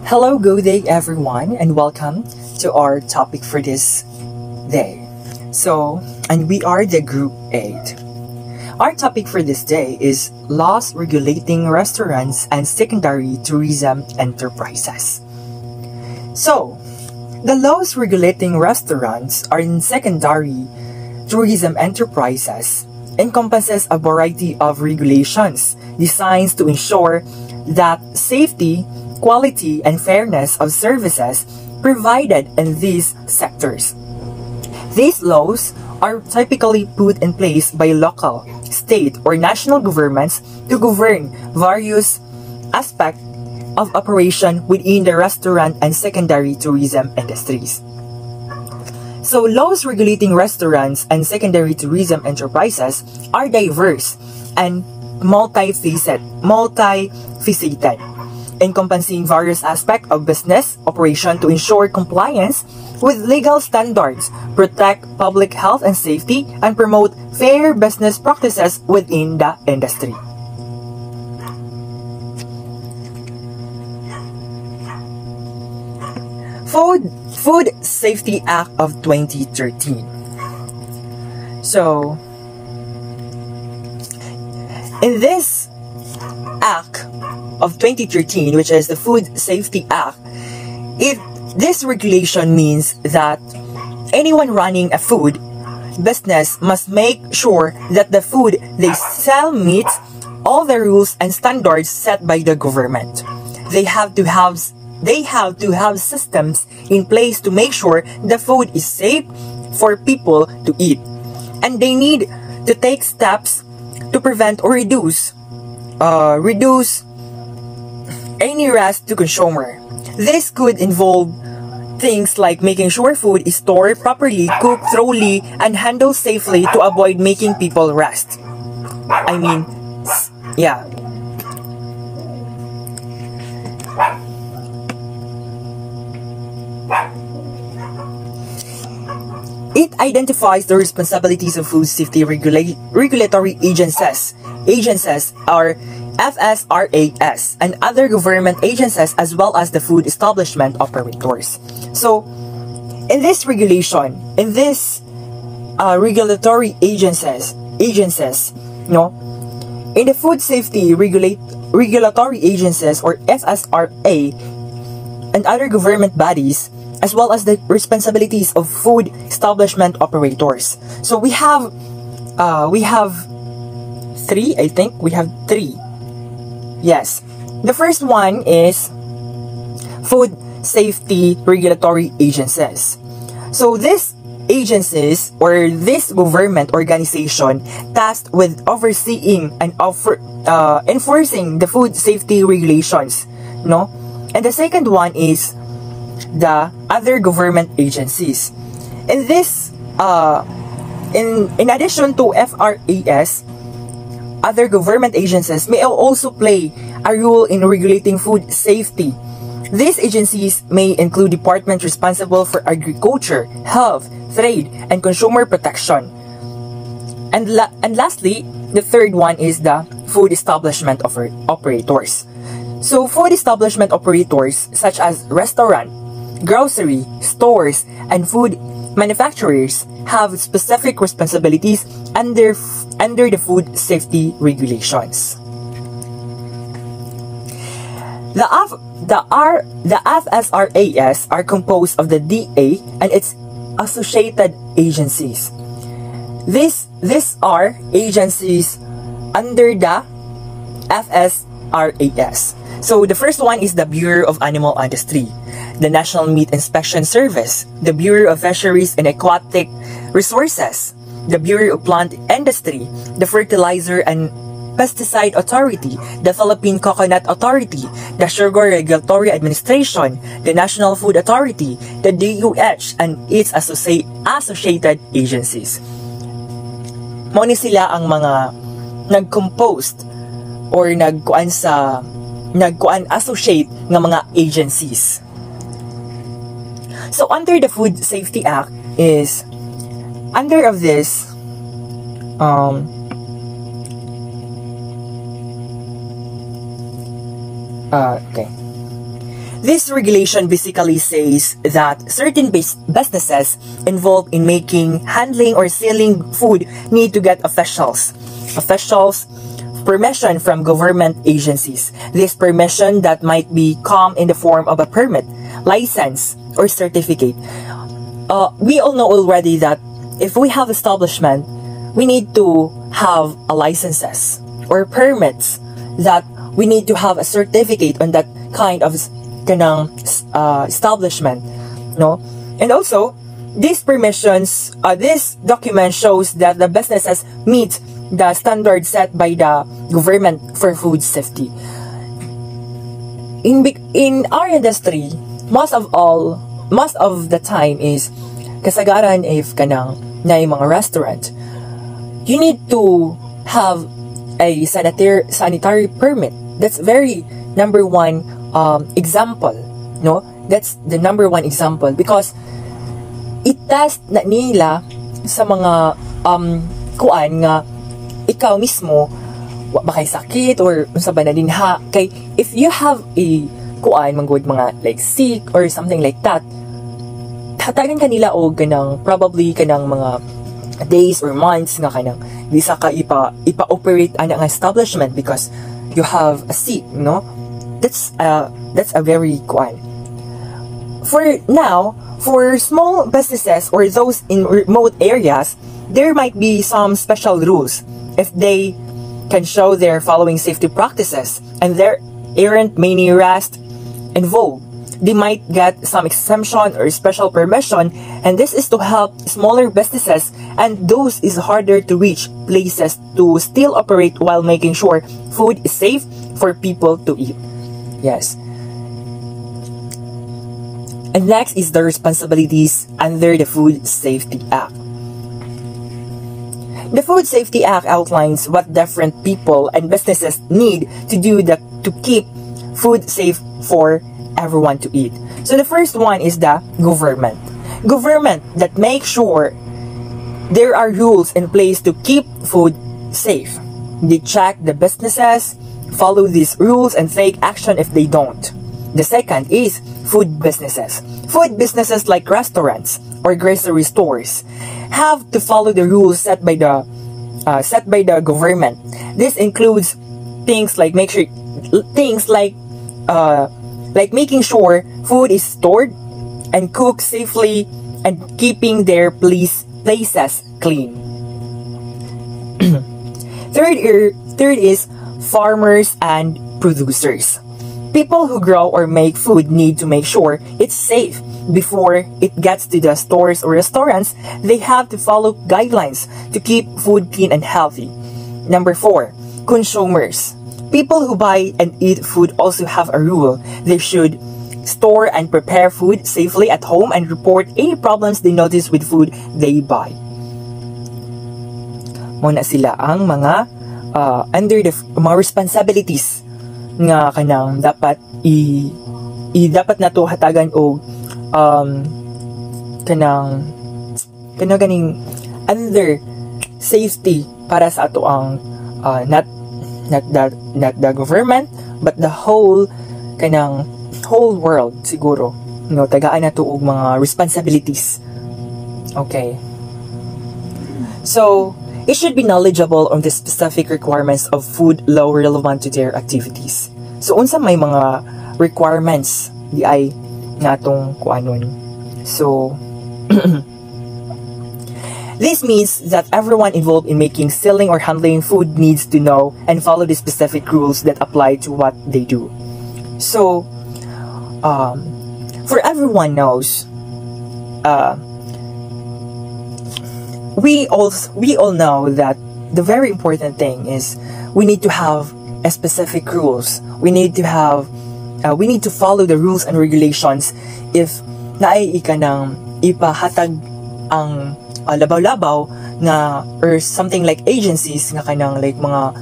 Hello, good day everyone, and welcome to our topic for this day. And we are the Group 8. Our topic for this day is laws regulating restaurants and secondary tourism enterprises. So, the laws regulating restaurants and secondary tourism enterprises encompasses a variety of regulations designed to ensure that safety, quality, and fairness of services provided in these sectors. These laws are typically put in place by local, state, or national governments to govern various aspects of operation within the restaurant and secondary tourism industries. So, laws regulating restaurants and secondary tourism enterprises are diverse and multifaceted, encompassing various aspects of business operation to ensure compliance with legal standards, protect public health and safety, and promote fair business practices within the industry. Food Safety Act of 2013. So, in this Act of 2013, which is the Food Safety Act, this regulation means that anyone running a food business must make sure that the food they sell meets all the rules and standards set by the government. They have to have systems in place to make sure the food is safe for people to eat. And they need to take steps to prevent or reduce any risk to consumer. This could involve things like making sure food is stored properly, cooked thoroughly, and handled safely to avoid making people rest. It identifies the responsibilities of food safety regulatory agencies. Agencies are FSRAS and other government agencies, as well as the food establishment operators. So, in this regulation, regulatory agencies, in the food safety regulatory agencies, or FSRA, and other government bodies, as well as the responsibilities of food establishment operators. So we have three, I think. We have three. Yes. The first one is food safety regulatory agencies. So these agencies, or this government organization tasked with overseeing and enforcing the food safety regulations, And the second one is the other government agencies. In this, in addition to FRAS, other government agencies may also play a role in regulating food safety. These agencies may include departments responsible for agriculture, health, trade, and consumer protection. And lastly, the third one is the food establishment operators. So, food establishment operators such as restaurant, grocery, stores, and food manufacturers have specific responsibilities under the food safety regulations. The FSRAS are composed of the DA and its associated agencies. These are agencies under the FSRAS. So the first one is the Bureau of Animal Industry, the National Meat Inspection Service, the Bureau of Fisheries and Aquatic Resources, the Bureau of Plant Industry, the Fertilizer and Pesticide Authority, the Philippine Coconut Authority, the Sugar Regulatory Administration, the National Food Authority, the DOH, and its associated agencies. Muna sila ang mga nag-composed or associate ng mga agencies. So under the Food Safety Act is under of this okay. This regulation basically says that certain businesses involved in making, handling, or selling food need to get officials permission from government agencies. This permission that might be come in the form of a permit, license, or certificate. We all know already that if we have establishment, we need to have a licenses or permits, that we need to have a certificate on that kind of establishment, no? And also, these permissions, this document shows that the businesses meet the standards set by the government for food safety. In our industry, most of the time is kasagaran if kanang na yung mga restaurant, you need to have a sanitary permit. That's very number one example, no? That's the number one example because itest na nila sa mga kuan nga ikaw mismo wa ba kay sakit or unsa ba na dinha kay if you have a kuan manggod mga like sick or something like that, hatagan kanila og kanang probably kanang mga days or months nga kanang di sa ka ipa-operate ana nga establishment because you have a sick, no? That's a very kuan. For now, for small businesses or those in remote areas, there might be some special rules if they can show they're following safety practices and there aren't many risks involved. They might get some exemption or special permission, and this is to help smaller businesses and those is harder to reach places to still operate while making sure food is safe for people to eat. Yes. And next is the responsibilities under the Food Safety Act. The Food Safety Act outlines what different people and businesses need to do to keep food safe for everyone to eat. So the first one is the government. Government that makes sure there are rules in place to keep food safe. They check the businesses, follow these rules, and take action if they don't. The second is food businesses. Food businesses like restaurants or grocery stores have to follow the rules set by the government. This includes things like making sure food is stored and cooked safely and keeping their places clean. Third is farmers and producers. People who grow or make food need to make sure it's safe before it gets to the stores or restaurants. They have to follow guidelines to keep food clean and healthy. Number 4, consumers. People who buy and eat food also have a rule. They should store and prepare food safely at home and report any problems they notice with food they buy. Muna sila ang mga under the mga responsibilities nga kanang dapat dapat nato hatagan og kanang ganing under safety para sa ato ang not the government but the whole world siguro, no, tagaan nato og mga responsibilities. Okay, so it should be knowledgeable on the specific requirements of food law relevant to their activities. So unsa may mga requirements di ay natong kuanon. So this means that everyone involved in making, selling, or handling food needs to know and follow the specific rules that apply to what they do. So for everyone knows, we all know that the very important thing is we need to have a specific rules. We need to follow the rules and regulations if naay ikanang ipahatag ang labaw-labaw nga or something like agencies nga kanang like mga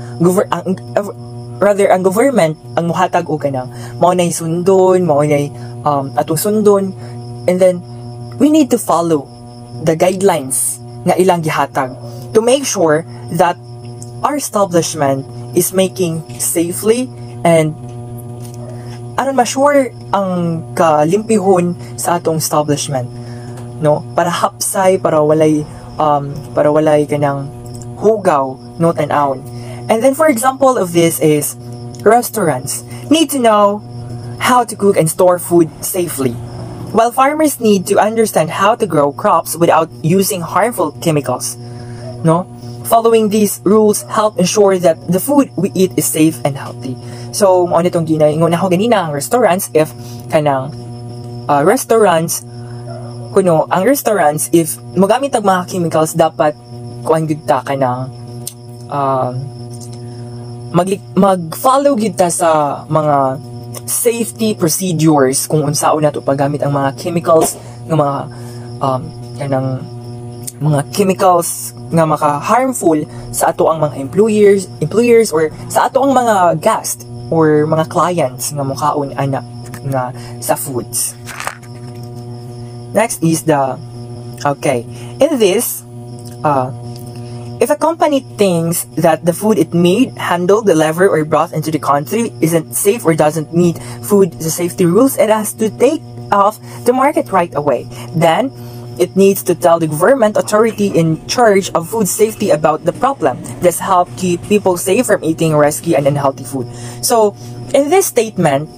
ang government ang muhatag o kanang mao nay sundon, mao nay atong sundon, and then we need to follow the guidelines nga ilang gihatag to make sure that our establishment is making safely and aron ma-sure ang kalimpihon sa atong establishment, no, para hapsay, para walay kanang hugaw, no, tan-awon. And then for example of this is restaurants need to know how to cook and store food safely, while farmers need to understand how to grow crops without using harmful chemicals, no. Following these rules help ensure that the food we eat is safe and healthy. So, mo nitong ginaingon ako ganina ang restaurants, if kanang restaurants, kuno ang restaurants, if magamit ang mga chemicals, dapat kuan gyud ta kanang mag-follow gyud ta sa mga safety procedures kung unsaon nato paggamit ang mga chemicals ng mga kanang mga chemicals nga maka-harmful sa ato ang mga employers or sa ato ang mga guest or mga clients nga mukaon ana nga sa foods. Next is in this, if a company thinks that the food it made, handled, delivered, or brought into the country isn't safe or doesn't meet food safety rules, it has to take off the market right away. Then it needs to tell the government authority in charge of food safety about the problem. This helps keep people safe from eating risky and unhealthy food. So, in this statement,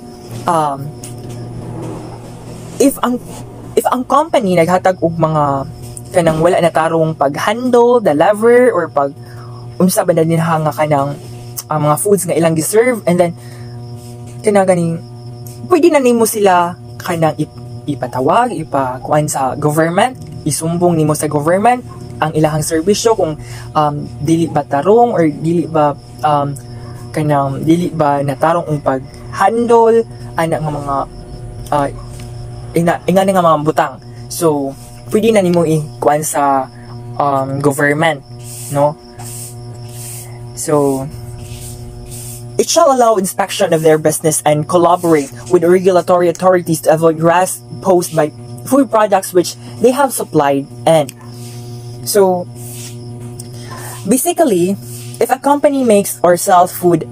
if ang company naghatag og mga kanang wala na tarong pag-handle, deliver, or pag unsa ba na din nga kanang mga foods nga ilang giserve, and then ganing pwede na nimo sila kanang ipatawag, ipakuan sa government, isumbong nimo sa government ang ilahang serbisyo kung dili ba tarong or dili ba natarong ang pag-handle ana nga mga ingani nga mga butang. So pwede na nimo ikuan sa government, no. So it shall allow inspection of their business and collaborate with regulatory authorities to avoid risks posed by food products which they have supplied. And so, basically, if a company makes or sells food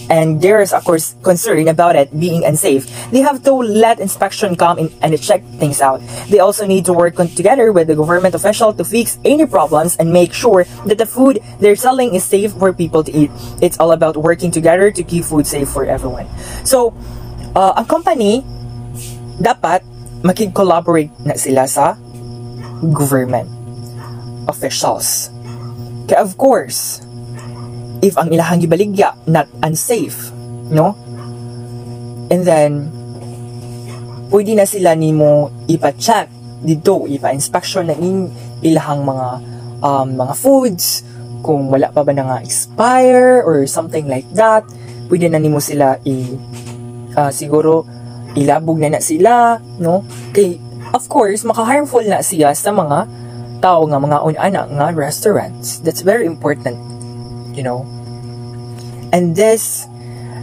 and there is, of course, concern about it being unsafe, they have to let inspection come in and check things out. They also need to work together with the government official to fix any problems and make sure that the food they're selling is safe for people to eat. It's all about working together to keep food safe for everyone. So, ang company, dapat makig-collaborate na sila sa government officials. Kaya of course, if ang ilahang gibaligya not unsafe, no? And then pwede na sila nimo ipa-check dito, ipa-inspection na ilahang mga foods kung wala pa ba na nga expire or something like that. Pwede na nimo sila siguro ilabog na sila, no? Kay of course maka-harmful na siya sa mga tao nga mga una nga restaurants. That's very important, you know. And this,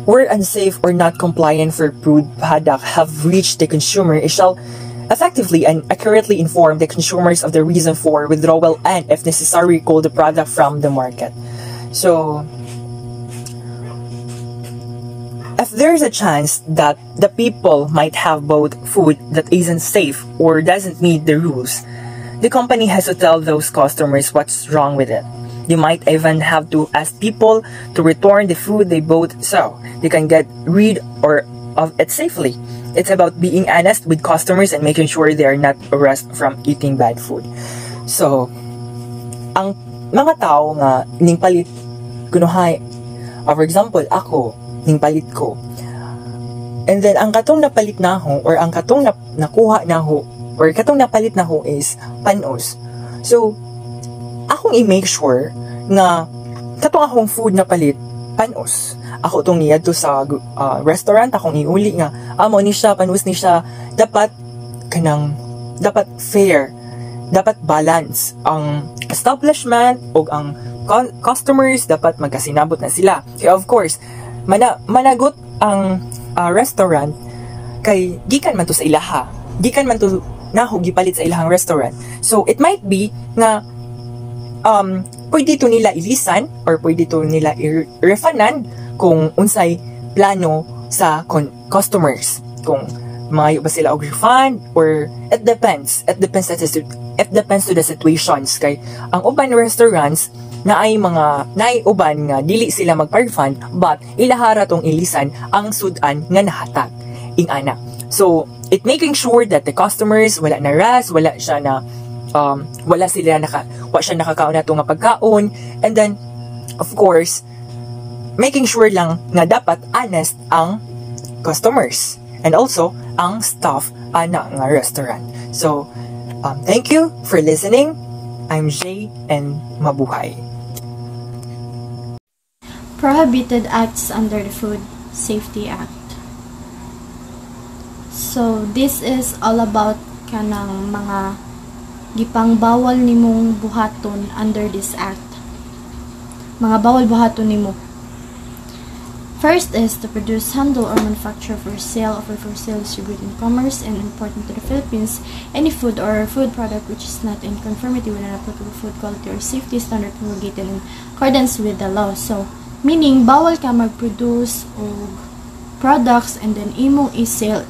where unsafe or not compliant for food product have reached the consumer, it shall effectively and accurately inform the consumers of the reason for withdrawal and, if necessary, recall the product from the market. So, if there's a chance that the people might have bought food that isn't safe or doesn't meet the rules, the company has to tell those customers what's wrong with it. They might even have to ask people to return the food they bought so they can get rid of it safely. It's about being honest with customers and making sure they are not harassed from eating bad food. So, ang mga tao nga ning palit kunuhay, for example, ako, ning palit ko. And then, ang katong napalit na ho, or ang katong nakuha na ho, or katong napalit na ho is panos. So, akong i-make sure nga katong akong food na palit panos. Ako tong niyadto sa restaurant, akong iuli nga amo ni siya, panos ni siya, dapat fair, dapat balance ang establishment o ang customers, dapat magkasinabot na sila. Kaya of course managot ang restaurant kay gikan man to sa ilaha, gikan man to naho gipalit sa ilahang restaurant. So it might be nga pwede to nila ilisan or pwede to nila i-refundan kung unsay plano sa customers. Kung maayo ba sila og refund or it depends to the situations. Kay ang uban restaurants naay uban nga dili sila magpa-refund but ilahara tong ilisan ang sudan nga nahatag ingana. So it making sure that the customers wala na ras, wala siya nakakaon na to nga pagkaon, and then of course making sure lang nga dapat honest ang customers and also ang staff ana nga restaurant. So thank you for listening. I'm Jay and mabuhay. Prohibited acts under the Food Safety Act. So this is all about kanang mga gipang bawal nimong buhaton under this act. Mga bawal buhaton nimo. First is to produce, handle, or manufacture for sale, or for sale, distribute in commerce, and import into the Philippines any food or food product which is not in conformity with an applicable food quality or safety standard promulgated in accordance with the law. So, meaning, bawal ka mag-produce og products and then imong i-sale,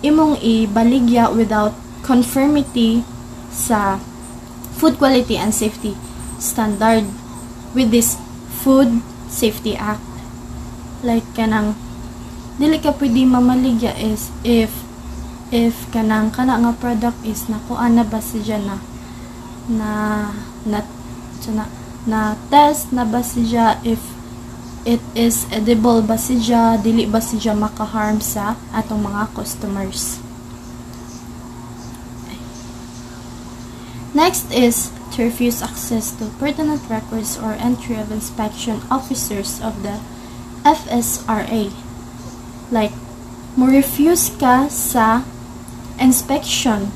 imong ibaligya without conformity sa food quality and safety standard with this Food Safety Act. Like kanang dili ka pwede mamaligya is if kanang kana nga product is nakuan na ba siya na test na ba siya, if it is edible ba siya, dili ba siya maka-harm sa atong mga customers. Next is to refuse access to pertinent records or entry of inspection officers of the FSRA. Like, mo refuse ka sa inspection.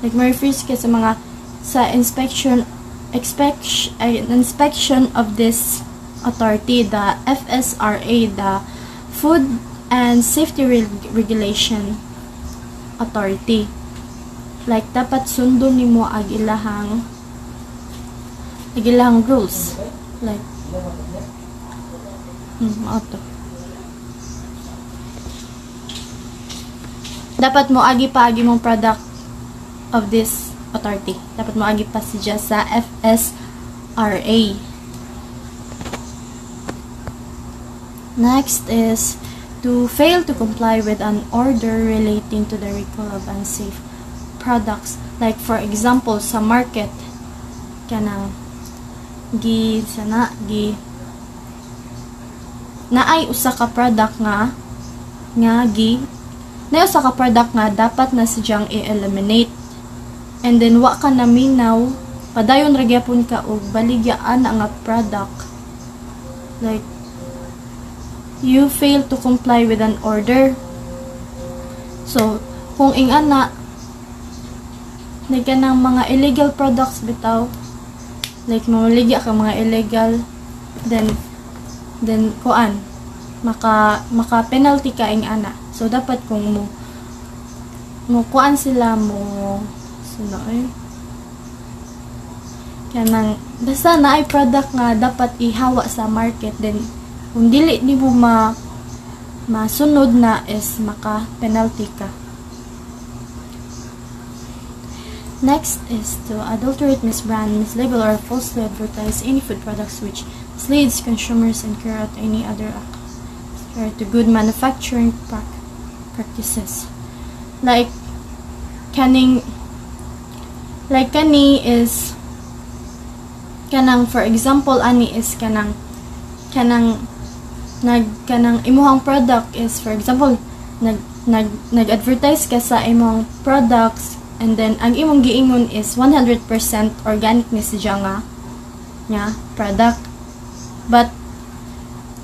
Like, mo refuse ka sa mga inspection of this authority, the FSRA, the Food and Safety Regulation Authority. Like, dapat sundo nimo ang ilahang rules. Like, auto. Dapat mo agi mong product of this authority. Dapat mo agi pa siya sa FSRA. Next is to fail to comply with an order relating to the recall of unsafe products. Like for example, sa market kanang naay usa ka product nga dapat na siyang i-eliminate, and then wa ka naminaw, padayon ra gyapon ka og baligyaan nga product. Like you fail to comply with an order. So kung ingana nagkanang mga illegal products bitaw, like mamuligya ka mga illegal, then maka penalty ka ing ana. So dapat kung mo kuan sila mo kanang basta na ay product nga dapat ihawa sa market, then kung dili ni mo masunod na is maka penalty ka. Next is to adulterate, misbrand, mislabel, or falsely advertise any food products which misleads consumers and carry out any other act to good manufacturing practices. Like kani is kanang, for example, ani is kanang imuhang product is, for example, nag-advertise ka sa imong products, and then ang imong giingon is 100% organic ni siya nga product, but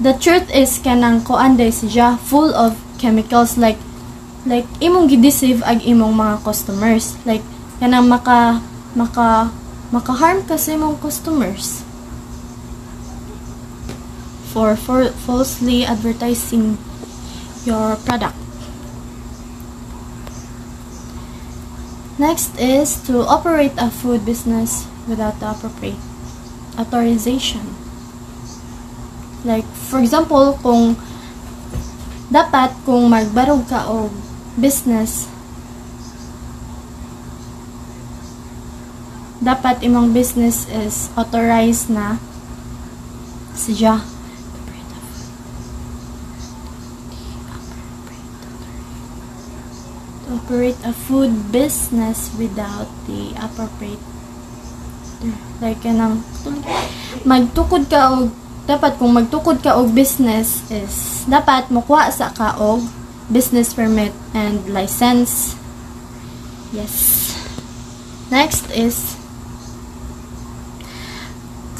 the truth is kanang kuan day siya full of chemicals. Like imong gideceive ag imong mga customers, like kanang maka-harm ka sa imong customers for falsely advertising your product. Next is to operate a food business without the appropriate authorization. Like, for example, kung dapat kung magbarog ka og business, dapat imong business is authorized na siya to operate a food business without the appropriate, like kanang magtukod ka og, dapat kung magtukod ka og business is dapat mokuha sa ka og business permit and license. Yes. Next is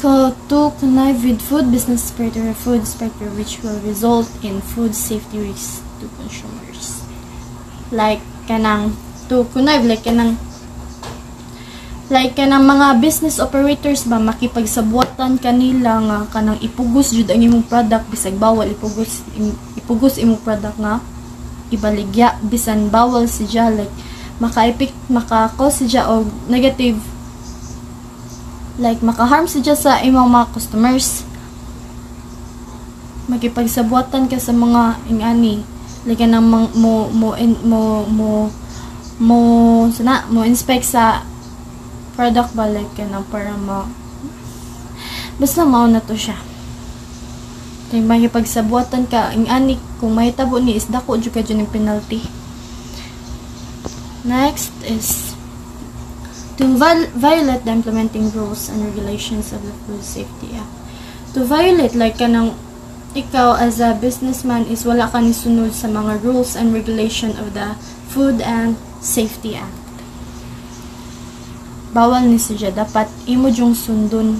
to connive with food business inspector or food inspector, which will result in food safety risks to consumers. Like kanang to connive, like kanang mga business operators ba, makipagsabuatan kanila nga kanang ipugos jud ang imong product bisag bawal ipugos imong product nga ibaligya bisan bawal siya, like maka-cause siya og negative, like maka-harm siya sa imong mga customers. Makipagsabuatan ka sa mga ingani, like kanang mo inspect sa product ba, like kanang para basta mao na to siya. Kay makipagsabuatan ka ingani, kung mahitabo ni is dako jud ka dyan yung penalty. Next is to violate the implementing rules and regulations of the Food Safety Act. To violate, like kanang ikaw as a businessman is wala ka ni sunod sa mga rules and regulation of the Food and Safety Act. Bawal ni siya, dapat imo jung sundon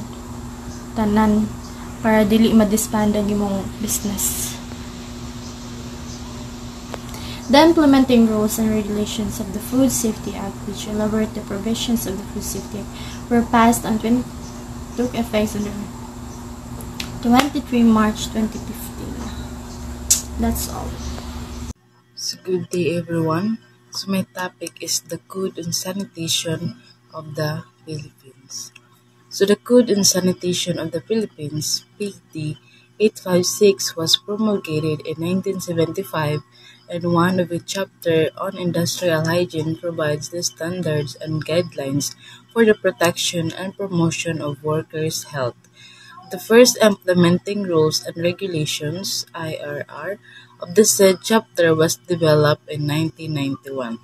tanan para dili ma-disband ang imong business. The implementing rules and regulations of the Food Safety Act, which elaborate the provisions of the Food Safety Act, were passed and took effect on 23 March 2015. That's all. So good day everyone. So my topic is the Code on Sanitation of the Philippines. So the Code on Sanitation of the Philippines, PD 856, was promulgated in 1975, and one of its chapter on industrial hygiene provides the standards and guidelines for the protection and promotion of workers' health. The first implementing rules and regulations (IRR) of the said chapter was developed in 1991.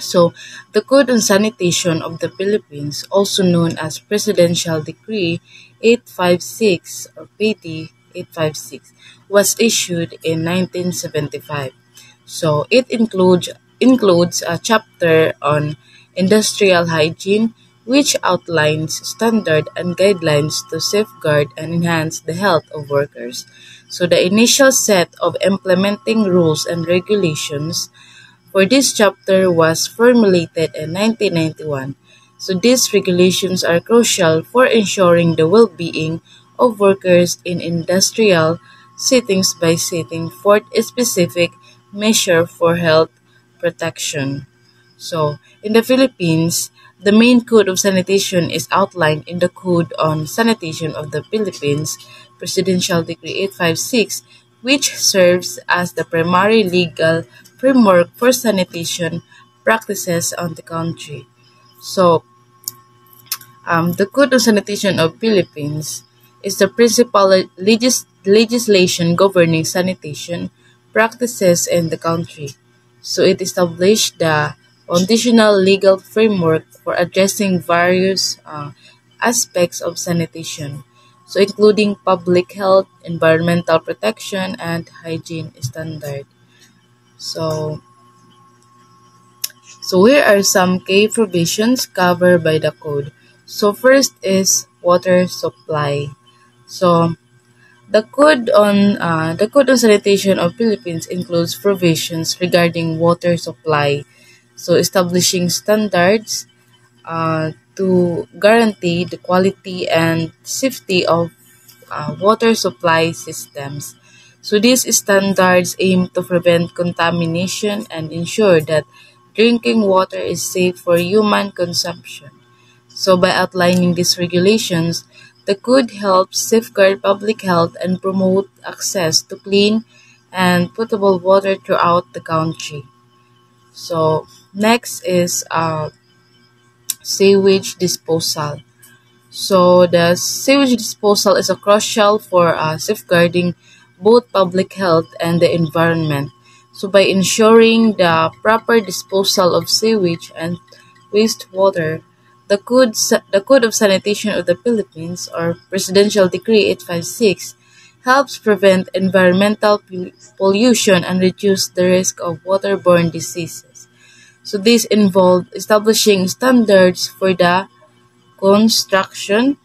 So, the Code on Sanitation of the Philippines, also known as Presidential Decree 856 or PD 856, was issued in 1975. So, it includes a chapter on industrial hygiene, which outlines standard and guidelines to safeguard and enhance the health of workers. So, the initial set of implementing rules and regulations for this chapter was formulated in 1991. So these regulations are crucial for ensuring the well-being of workers in industrial settings by setting forth a specific measure for health protection. So, in the Philippines, the main code of sanitation is outlined in the Code on Sanitation of the Philippines, Presidential Decree 856, which serves as the primary legal framework for sanitation practices on the country. So, the Code of Sanitation of Philippines is the principal legislation governing sanitation practices in the country. So, it established the foundational legal framework for addressing various aspects of sanitation, so including public health, environmental protection, and hygiene standard. So here are some key provisions covered by the code. So first is water supply. So the code on sanitation of Philippines includes provisions regarding water supply. So establishing standards to guarantee the quality and safety of water supply systems. So these standards aim to prevent contamination and ensure that drinking water is safe for human consumption. So by outlining these regulations, the code helps safeguard public health and promote access to clean and potable water throughout the country. So next is sewage disposal. So the sewage disposal is a crucial for safeguarding both public health and the environment. So by ensuring the proper disposal of sewage and wastewater, the Code of Sanitation of the Philippines, or Presidential Decree 856, helps prevent environmental pollution and reduce the risk of waterborne diseases. So this involved establishing standards for the construction,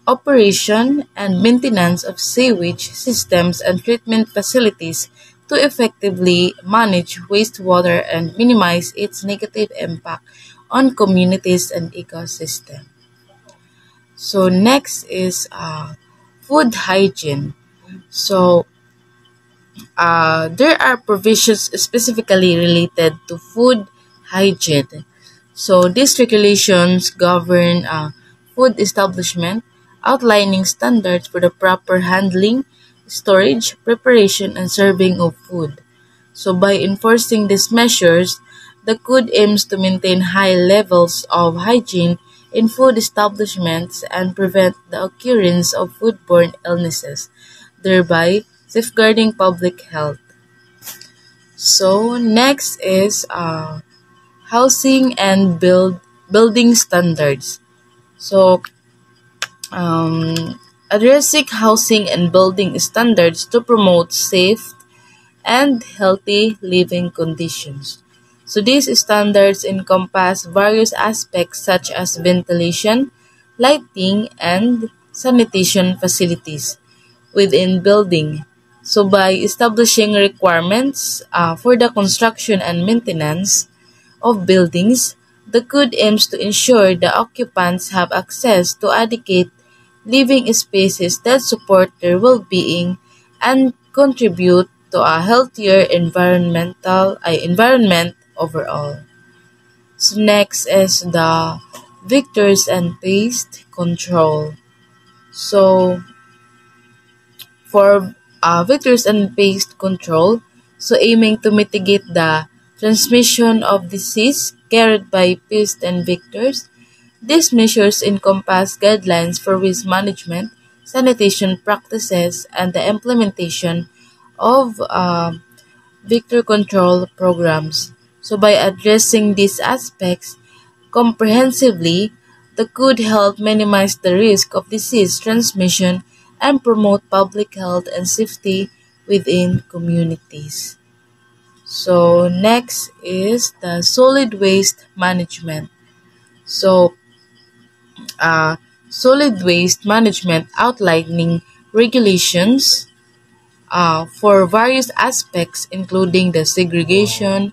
operation, and maintenance of sewage systems and treatment facilities to effectively manage wastewater and minimize its negative impact on communities and ecosystem. So next is food hygiene. So there are provisions specifically related to food hygiene. So these regulations govern food establishment, outlining standards for the proper handling, storage, preparation, and serving of food. So by enforcing these measures, the code aims to maintain high levels of hygiene in food establishments and prevent the occurrence of foodborne illnesses, thereby safeguarding public health. So next is housing and building standards. So addressing housing and building standards to promote safe and healthy living conditions. So these standards encompass various aspects such as ventilation, lighting, and sanitation facilities within building. So by establishing requirements for the construction and maintenance of buildings, the code aims to ensure the occupants have access to adequate living spaces that support their well-being and contribute to a healthier environment overall. So next is the vectors and pest control. So for vectors and pest control, so aiming to mitigate the transmission of disease carried by pests and vectors, these measures encompass guidelines for waste management, sanitation practices, and the implementation of vector control programs. So by addressing these aspects comprehensively, the could help minimize the risk of disease transmission and promote public health and safety within communities. So next is the solid waste management. So solid waste management outlining regulations for various aspects including the segregation,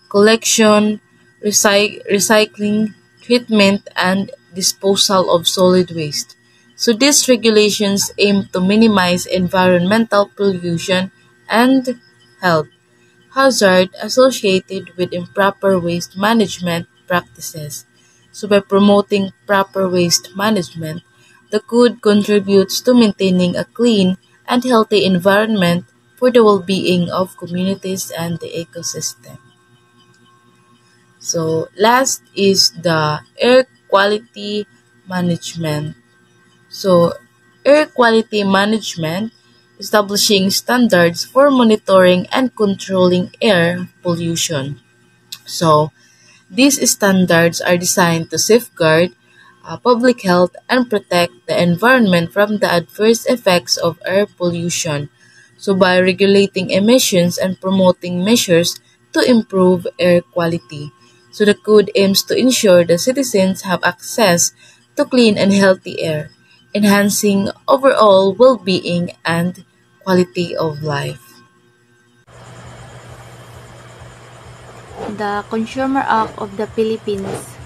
collection, recycling, treatment, and disposal of solid waste. So these regulations aim to minimize environmental pollution and health hazard associated with improper waste management practices. So by promoting proper waste management, the code contributes to maintaining a clean and healthy environment for the well-being of communities and the ecosystem. So last is the air quality management. So air quality management, establishing standards for monitoring and controlling air pollution. So these standards are designed to safeguard public health and protect the environment from the adverse effects of air pollution. So by regulating emissions and promoting measures to improve air quality. So the code aims to ensure the citizens have access to clean and healthy air, enhancing overall well-being and quality of life. The Consumer Act of the Philippines.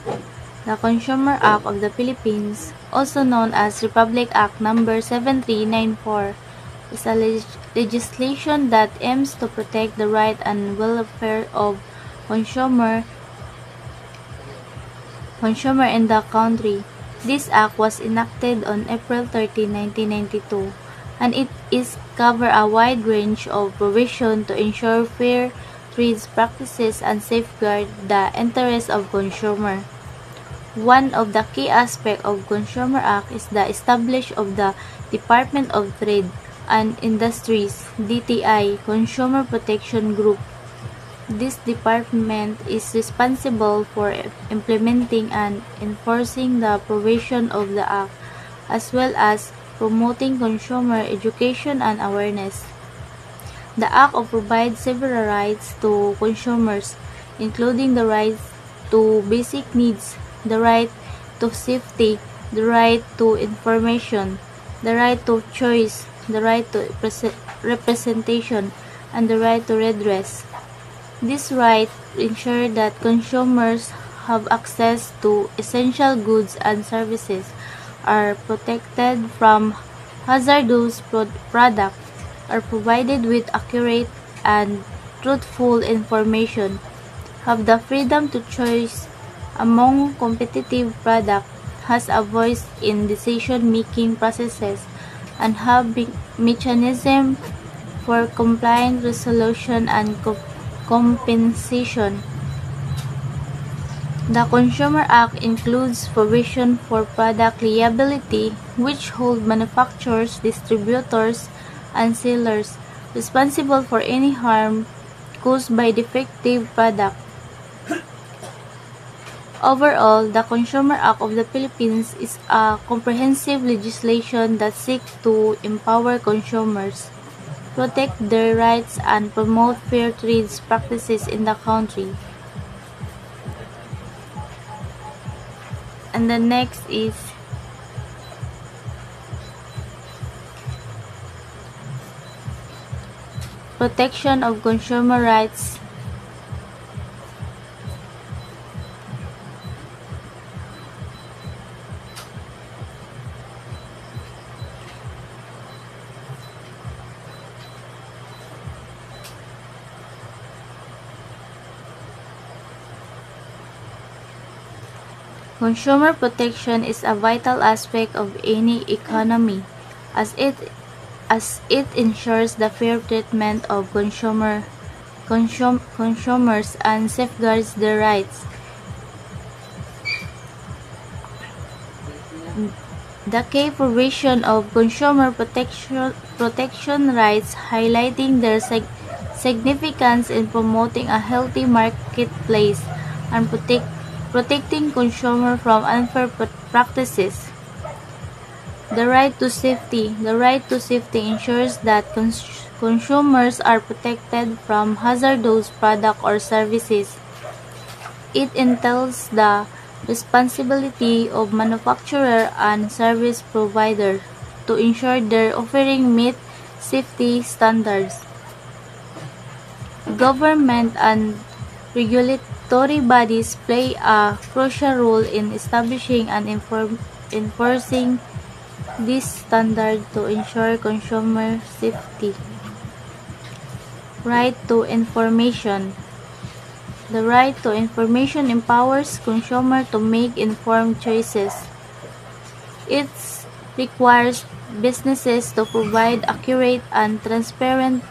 The Consumer Act of the Philippines, also known as Republic Act No. 7394, is a legislation that aims to protect the right and welfare of consumer in the country. This act was enacted on April 30, 1992 and it is cover a wide range of provision to ensure fair trade practices and safeguard the interests of consumer. One of the key aspects of Consumer Act is the establishment of the Department of Trade and Industries (DTI) Consumer Protection Group. This department is responsible for implementing and enforcing the provision of the Act, as well as promoting consumer education and awareness. The Act provides several rights to consumers, including the right to basic needs, the right to safety, the right to information, the right to choice, the right to representation, and the right to redress. These rights ensure that consumers have access to essential goods and services, are protected from hazardous products, are provided with accurate and truthful information, have the freedom to choose among competitive products, has a voice in decision-making processes, and have mechanism for complaint resolution and compensation. The Consumer Act includes provision for product liability, which hold manufacturers, distributors, and sellers responsible for any harm caused by defective product. Overall, the Consumer Act of the Philippines is a comprehensive legislation that seeks to empower consumers, protect their rights, and promote fair trade practices in the country. And the next is protection of consumer rights. Consumer protection is a vital aspect of any economy, as it ensures the fair treatment of consumers and safeguards their rights. The key provision of consumer protection rights, highlighting their significance in promoting a healthy marketplace and protecting consumers from unfair practices. The right to safety. The right to safety ensures that consumers are protected from hazardous products or services. It entails the responsibility of manufacturer and service provider to ensure their offering meet safety standards. Government and regulatory bodies play a crucial role in establishing and enforcing this standard to ensure consumer safety. Right to information. The right to information empowers consumers to make informed choices. It requires businesses to provide accurate and transparent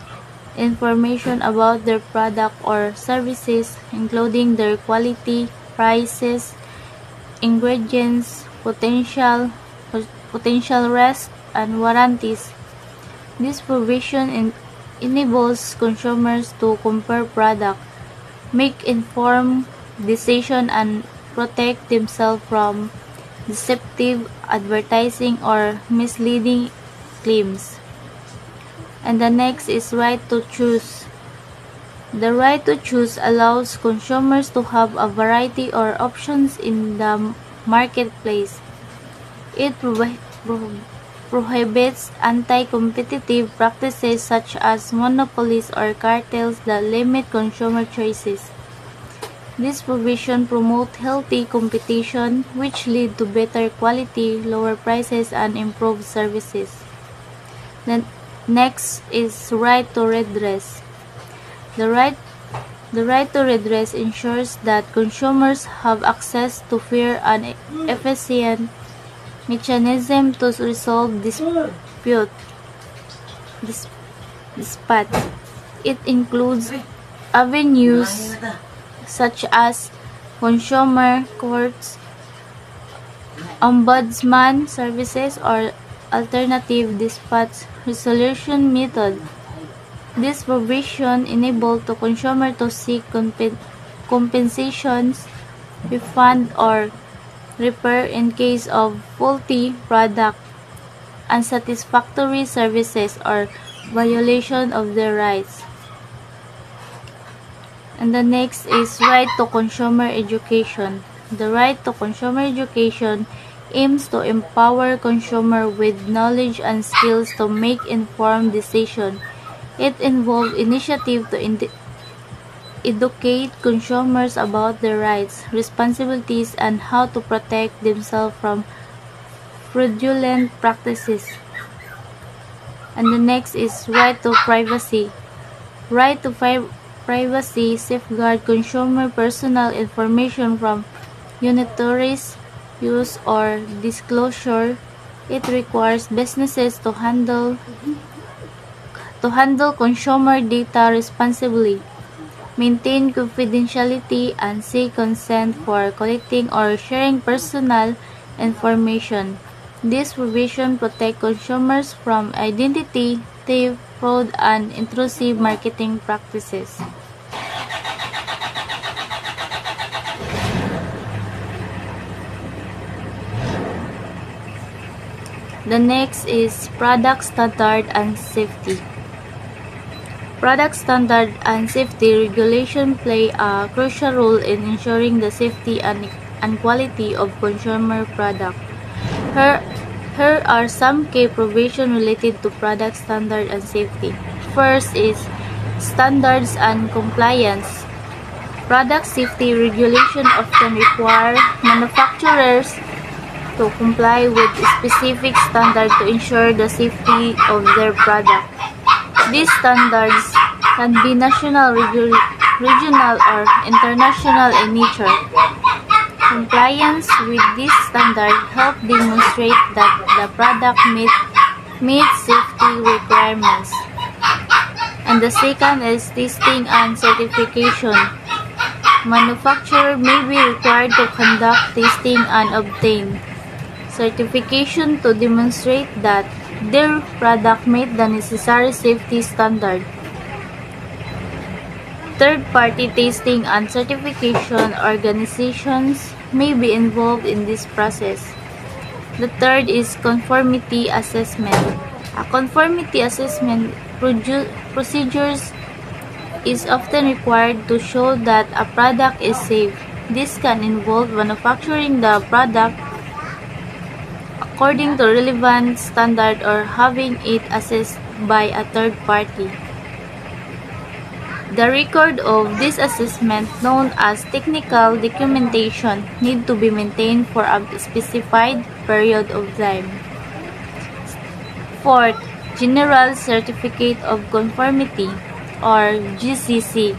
information about their product or services, including their quality, prices, ingredients, potential risks, and warranties. This provision enables consumers to compare products, make informed decisions, and protect themselves from deceptive advertising or misleading claims. And the next is right to choose. The right to choose allows consumers to have a variety of options in the marketplace. It prohibits anti-competitive practices such as monopolies or cartels that limit consumer choices. This provision promotes healthy competition, which lead to better quality, lower prices, and improved services. Then next is right to redress. The right to redress ensures that consumers have access to fair and efficient mechanism to resolve dispute. dispatch. It includes avenues such as consumer courts, ombudsman services, or alternative dispatch resolution method. This provision enables the consumer to seek compensations, refund, or repair in case of faulty product, unsatisfactory services, or violation of their rights. And the next is right to consumer education. The right to consumer education aims to empower consumer with knowledge and skills to make informed decisions. It involves initiative to educate consumers about their rights, responsibilities, and how to protect themselves from fraudulent practices. And the next is right to privacy. Right to privacy safeguard consumer personal information from unauthorized use or disclosure. It requires businesses to handle consumer data responsibly, maintain confidentiality, and seek consent for collecting or sharing personal information. This provision protects consumers from identity theft, fraud, and intrusive marketing practices. The next is product standard and safety. Product standard and safety regulation play a crucial role in ensuring the safety and quality of consumer products. Here are some key provisions related to product standard and safety. First is standards and compliance. Product safety regulation often require manufacturers to comply with specific standards to ensure the safety of their product. These standards can be national, regional, or international in nature. Compliance with this standard helps demonstrate that the product meets safety requirements. And the second is testing and certification. Manufacturers may be required to conduct testing and obtain certification to demonstrate that their product meets the necessary safety standard. Third-party testing and certification organizations may be involved in this process. The third is conformity assessment. A conformity assessment procedures is often required to show that a product is safe. This can involve manufacturing the product according to relevant standard or having it assessed by a third party. The record of this assessment, known as technical documentation, need to be maintained for a specified period of time. Fourth, General Certificate of Conformity, or GCC.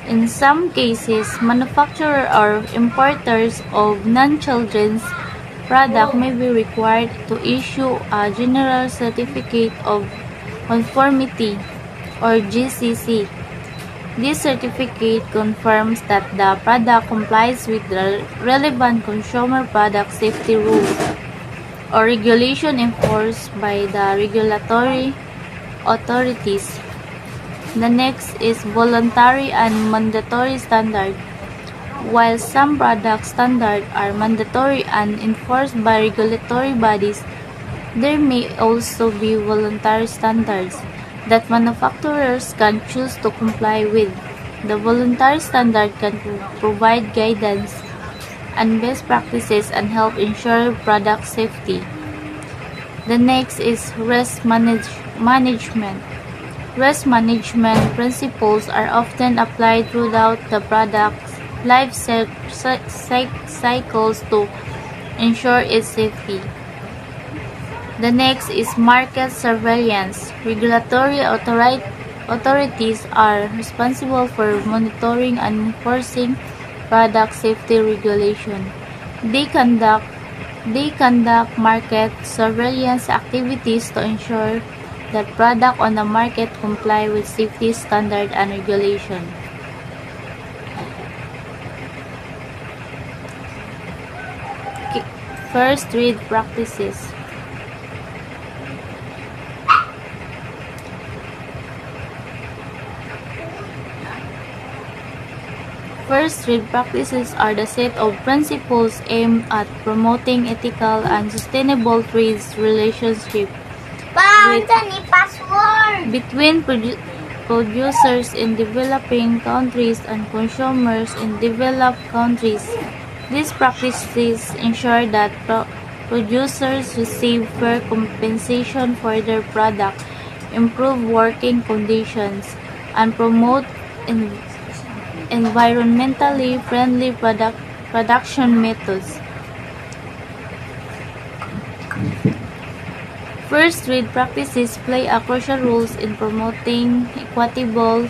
In some cases, manufacturers or importers of non-children's product may be required to issue a General Certificate of Conformity, or GCC. This certificate confirms that the product complies with the relevant consumer product safety rules or regulation enforced by the regulatory authorities. The next is voluntary and mandatory standard. While some product standards are mandatory and enforced by regulatory bodies, there may also be voluntary standards that manufacturers can choose to comply with. The voluntary standard can provide guidance and best practices and help ensure product safety. The next is risk management. Risk management principles are often applied throughout the product's life cycles to ensure its safety. The next is market surveillance. Regulatory authorities are responsible for monitoring and enforcing product safety regulation. They conduct market surveillance activities to ensure that product on the market comply with safety standard and regulation. First read practices. First read practices are the set of principles aimed at promoting ethical and sustainable trade relationships between producers in developing countries and consumers in developed countries. These practices ensure that producers receive fair compensation for their product, improve working conditions, and promote environmentally friendly production methods. First trade practices play a crucial role in promoting equitable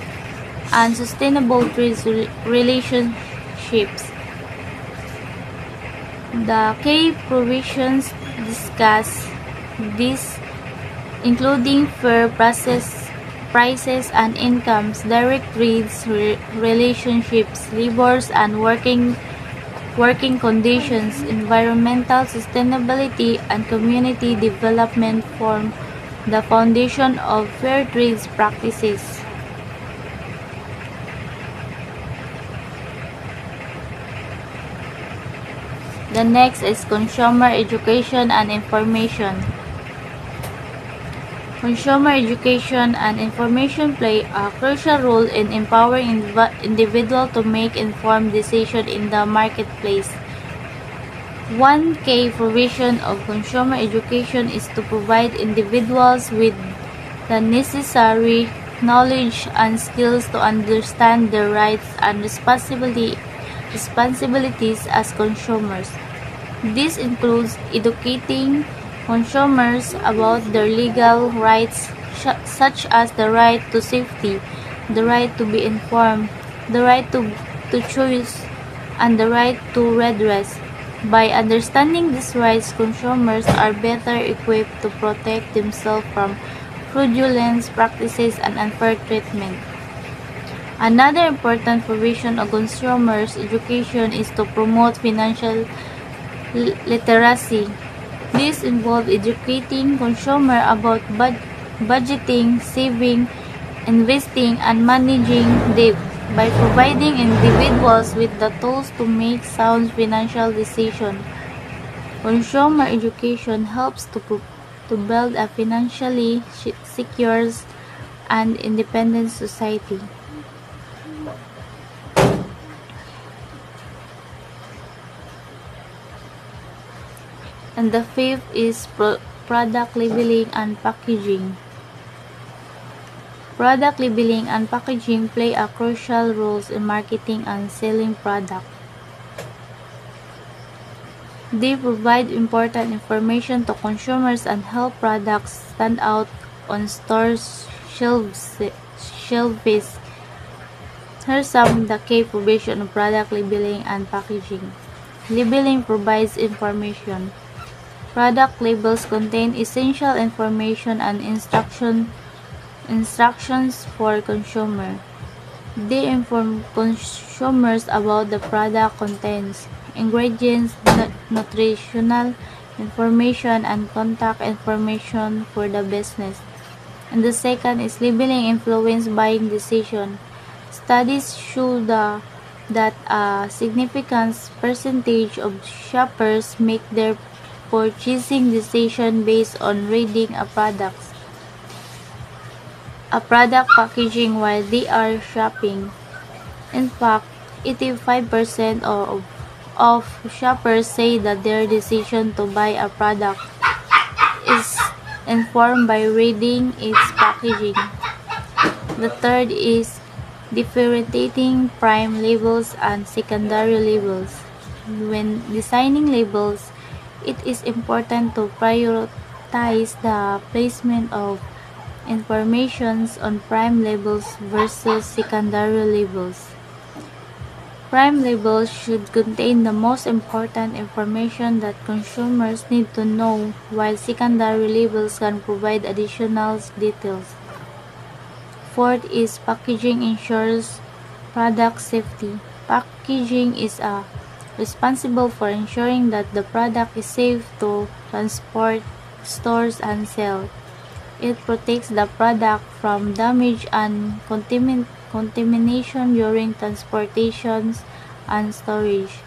and sustainable trade relationships. The key provisions discuss this, including fair prices and incomes, direct trade relationships, labors and working conditions, environmental sustainability, and community development form the foundation of fair trade practices. The next is consumer education and information. Consumer education and information play a crucial role in empowering individuals to make informed decisions in the marketplace. One key provision of consumer education is to provide individuals with the necessary knowledge and skills to understand their rights and responsibilities as consumers. This includes educating consumers about their legal rights such as the right to safety, the right to be informed, the right to choose, and the right to redress. By understanding these rights, consumers are better equipped to protect themselves from fraudulent practices and unfair treatment. Another important provision of consumers' education is to promote financial literacy. This involves educating consumers about budgeting, saving, investing, and managing debt by providing individuals with the tools to make sound financial decisions. Consumer education helps to build a financially secure and independent society. And the fifth is product labeling and packaging. Product labeling and packaging play a crucial role in marketing and selling products. They provide important information to consumers and help products stand out on stores' shelves. Here's some of the key provisions of product labeling and packaging. Labeling provides information. Product labels contain essential information and instructions for consumers. They inform consumers about the product contents, ingredients, nutritional information, and contact information for the business. And the second is labeling influence buying decision. Studies show that a significant percentage of shoppers make their purchasing decision based on reading a product packaging while they are shopping. In fact, 85% of shoppers say that their decision to buy a product is informed by reading its packaging. The third is differentiating prime labels and secondary labels. When designing labels, it is important to prioritize the placement of information on prime labels versus secondary labels. prime labels should contain the most important information that consumers need to know, while secondary labels can provide additional details. Fourth is packaging ensures product safety. Packaging is responsible for ensuring that the product is safe to transport, store, and sell. It protects the product from damage and contamination during transportation and storage.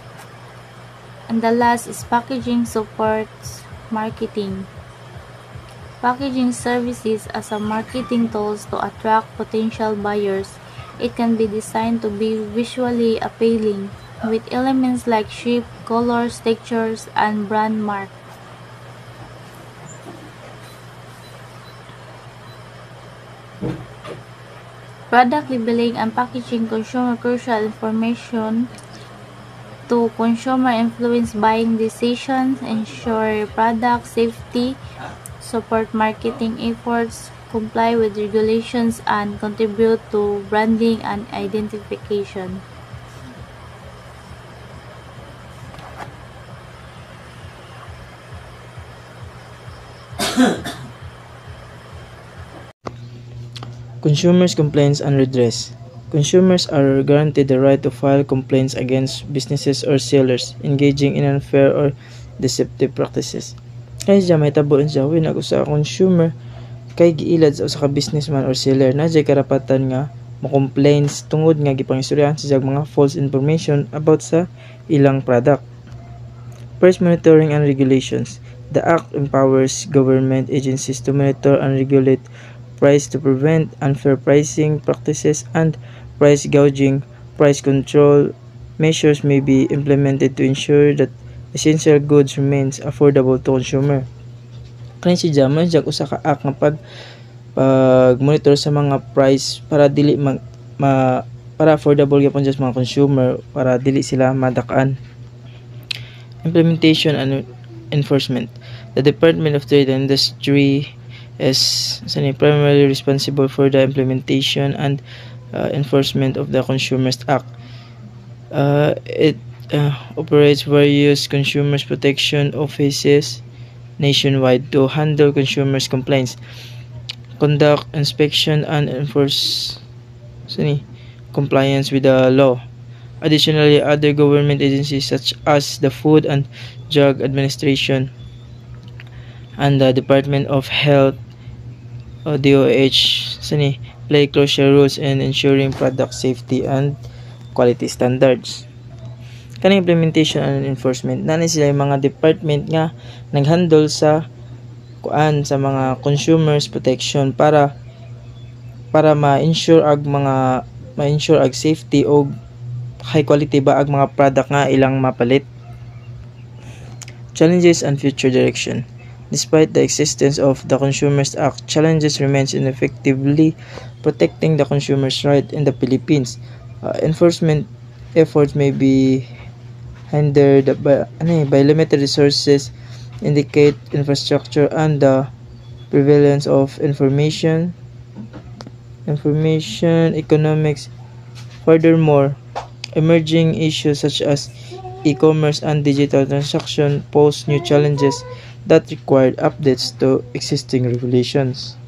And the last is packaging supports marketing. Packaging services as a marketing tools to attract potential buyers. It can be designed to be visually appealing, with elements like shape, colors, textures, and brand mark. Product labeling and packaging consumer crucial information to consumer influence buying decisions, ensure product safety, support marketing efforts, comply with regulations, and contribute to branding and identification. Consumers' complaints and redress. Consumers are guaranteed the right to file complaints against businesses or sellers engaging in unfair or deceptive practices. Kaya siya may tabuin siya when sa consumer kay giilad sa usa ka businessman or seller na jay karapatan nga mo-complaints tungod nga gipangistoryahan sa mga false information about sa ilang product. Price monitoring and regulations. The Act empowers government agencies to monitor and regulate price to prevent unfair pricing practices and price gouging. Price control measures may be implemented to ensure that essential goods remains affordable to consumer. Kani si Jamal jag usa ka act nga pag monitor sa mga price para dili para affordable gyapon sa mga consumer para dili sila madakaan. Implementation and enforcement. The Department of Trade and Industry is primarily responsible for the implementation and enforcement of the Consumers Act. It operates various consumers protection offices nationwide to handle consumers' complaints, conduct inspection, and enforce compliance with the law. Additionally, other government agencies such as the Food and Drug Administration and the Department of Health DOH play crucial roles in ensuring product safety and quality standards. Kaning implementation and enforcement nani sila yung mga department nga naghandle sa mga consumers protection para ma-ensure ag safety o high quality ba ag mga product nga ilang mapalit. Challenges and future direction. Despite the existence of the Consumers Act, challenges remains in effectively protecting the consumer's right in the Philippines. Enforcement efforts may be hindered by limited resources, indicate infrastructure, and the prevalence of information economics. Furthermore, emerging issues such as e-commerce and digital transaction pose new challenges that required updates to existing regulations.